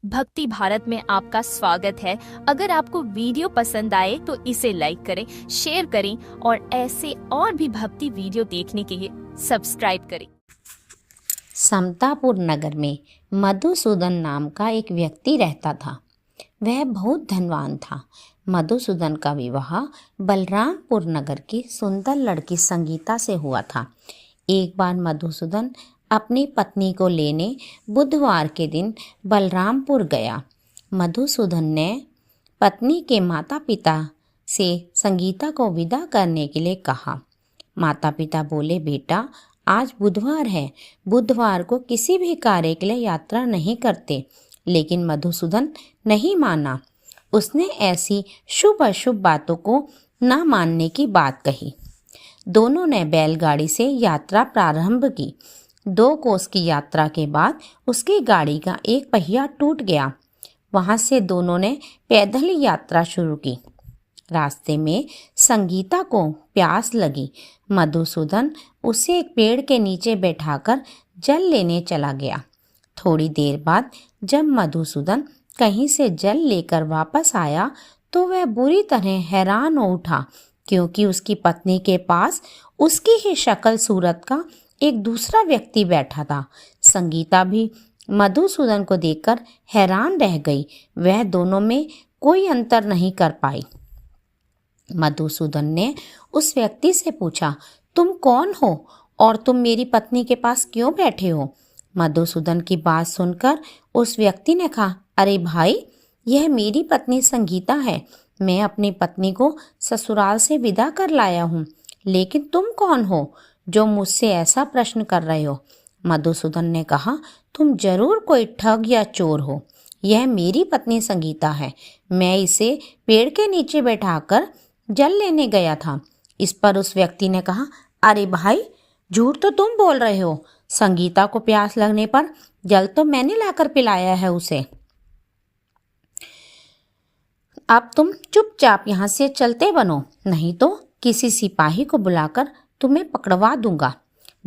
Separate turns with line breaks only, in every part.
भक्ति भारत में आपका स्वागत है। अगर आपको वीडियो पसंद आए तो इसे लाइक करें, शेयर करें और ऐसे और भी भक्ति वीडियो देखने के लिए सब्सक्राइब करें।
समतापुर नगर में मधुसूदन नाम का एक व्यक्ति रहता था। वह बहुत धनवान था। मधुसूदन का विवाह बलरामपुर नगर की सुंदर लड़की संगीता से हुआ था। एक बार मधुसूदन अपनी पत्नी को लेने बुधवार के दिन बलरामपुर गया। मधुसूदन ने पत्नी के माता पिता से संगीता को विदा करने के लिए कहा। माता पिता बोले, बेटा आज बुधवार है, बुधवार को किसी भी कार्य के लिए यात्रा नहीं करते। लेकिन मधुसूदन नहीं माना। उसने ऐसी शुभ अशुभ बातों को न मानने की बात कही। दोनों ने बैलगाड़ी से यात्रा प्रारंभ की। 2 कोस की यात्रा के बाद उसकी गाड़ी का एक पहिया टूट गया। वहां से दोनों ने पैदल यात्रा शुरू की। रास्ते में संगीता को प्यास लगी। मधुसूदन उसे एक पेड़ के नीचे बैठाकर जल लेने चला गया। थोड़ी देर बाद जब मधुसूदन कहीं से जल लेकर वापस आया तो वह बुरी तरह हैरान हो उठा, क्योंकि उसकी पत्नी के पास उसकी ही शक्ल सूरत का एक दूसरा व्यक्ति बैठा था। संगीता भी मधुसूदन को देखकर हैरान रह गई। वह दोनों में कोई अंतर नहीं कर पाई। मधुसूदन ने उस व्यक्ति से पूछा, तुम कौन हो और तुम मेरी पत्नी के पास क्यों बैठे हो? मधुसूदन की बात सुनकर उस व्यक्ति ने कहा, अरे भाई, यह मेरी पत्नी संगीता है। मैं अपनी पत्नी को ससुराल से विदा कर लाया हूँ। लेकिन तुम कौन हो जो मुझसे ऐसा प्रश्न कर रहे हो? मधुसूदन ने कहा, तुम जरूर कोई ठग या चोर हो। यह मेरी पत्नी संगीता है। मैं इसे पेड़ के नीचे बैठाकर जल लेने गया था। इस पर उस व्यक्ति ने कहा, अरे भाई, झूठ तो तुम बोल रहे हो। संगीता को प्यास लगने पर जल तो मैंने लाकर पिलाया है उसे। अब तुम चुपचाप यहाँ से चलते बनो, नहीं तो किसी सिपाही को बुलाकर तुम्हें पकड़वा दूंगा।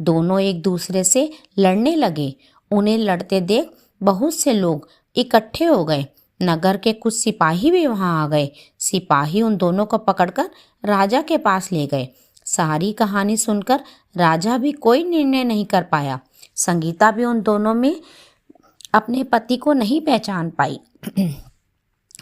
दोनों एक दूसरे से लड़ने लगे। उन्हें लड़ते देख बहुत से लोग इकट्ठे हो गए। नगर के कुछ सिपाही भी वहां आ गए। सिपाही उन दोनों को पकड़कर राजा के पास ले गए। सारी कहानी सुनकर राजा भी कोई निर्णय नहीं कर पाया। संगीता भी उन दोनों में अपने पति को नहीं पहचान पाई।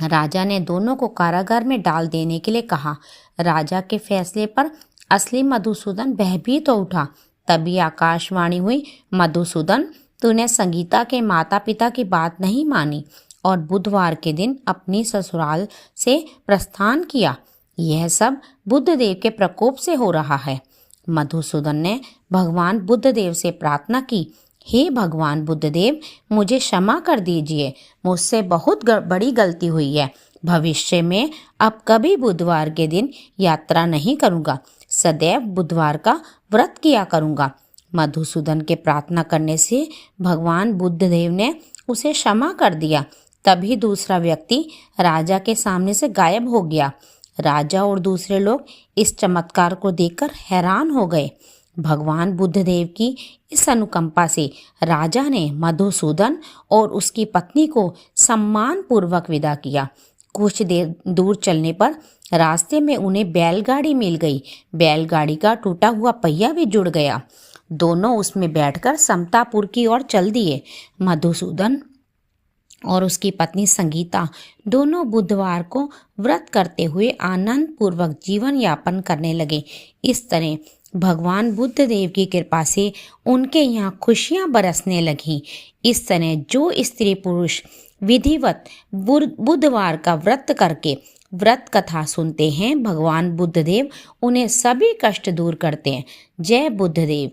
राजा ने दोनों को कारागार में डाल देने के लिए कहा। राजा के फैसले पर असली मधुसूदन भयभीत हो उठा। तभी आकाशवाणी हुई, मधुसूदन, तूने संगीता के माता पिता की बात नहीं मानी और बुधवार के दिन अपनी ससुराल से प्रस्थान किया। यह सब बुद्धदेव के प्रकोप से हो रहा है। मधुसूदन ने भगवान बुद्धदेव से प्रार्थना की, हे भगवान बुद्धदेव, मुझे क्षमा कर दीजिए। मुझसे बहुत बड़ी गलती हुई है। भविष्य में अब कभी बुधवार के दिन यात्रा नहीं करूँगा। सदैव बुधवार का व्रत किया करूँगा। मधुसूदन के प्रार्थना करने से भगवान बुद्धदेव ने उसे क्षमा कर दिया। तभी दूसरा व्यक्ति राजा के सामने से गायब हो गया। राजा और दूसरे लोग इस चमत्कार को देखकर हैरान हो गए। भगवान बुद्धदेव की इस अनुकंपा से राजा ने मधुसूदन और उसकी पत्नी को सम्मान पूर्वक विदा किया। कुछ देर दूर चलने पर रास्ते में उन्हें बैलगाड़ी मिल गई। बैलगाड़ी का टूटा हुआ पहिया भी जुड़ गया। दोनों उसमें बैठकर समतापुर की ओर चल दिए। मधुसूदन और उसकी पत्नी संगीता दोनों बुधवार को व्रत करते हुए आनंद पूर्वक जीवन यापन करने लगे। इस तरह भगवान बुद्धदेव की कृपा से उनके यहाँ खुशियाँ बरसने लगीं। इस तरह जो स्त्री पुरुष विधिवत बुधवार का व्रत करके व्रत कथा सुनते हैं, भगवान बुद्धदेव उन्हें सभी कष्ट दूर करते हैं। जय बुद्धदेव।